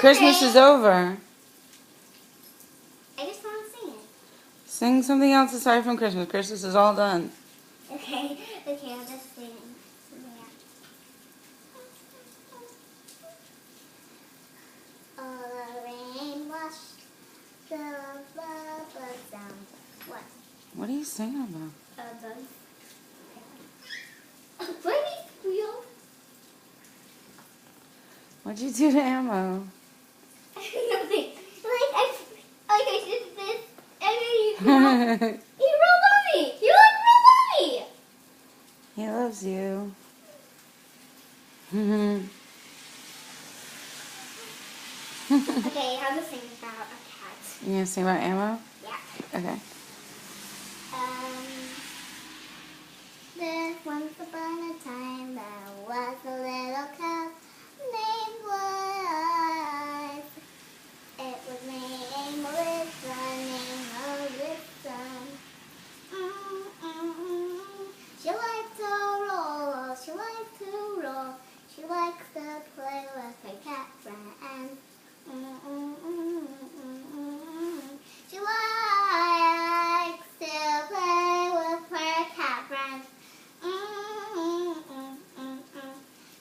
Christmas is over. I just want to sing it. Sing something else aside from Christmas. Christmas is all done. Okay, I'll just sing something else. All the rain washed the bubbles down. What? What are you singing about? Baby squeal. What'd you do to Ammo? Nothing. I did this, and then you he rolled on me. He rolled on me. He loves you. Okay, I'm gonna sing about a cat. You gonna sing about Ammo? Yeah. Okay. There once upon a time there was a little cat named Blue-Eyes. It was named Melissa, named Melissa. She likes to roll, she likes to roll, she likes to play with her cat friends. She likes to play with her cat friends.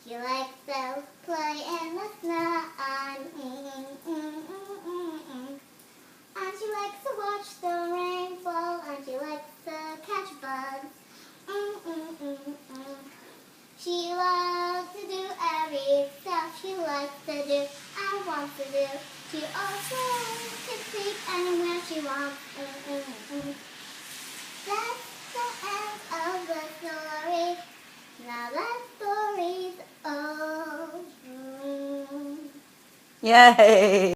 She likes to play in the snow. And she likes to watch the rain fall. And she likes to catch bugs. She loves to do every stuff she likes to do and wants to do. She also can sleep anywhere she wants. That's the end of the story. Now that story's over. Yay!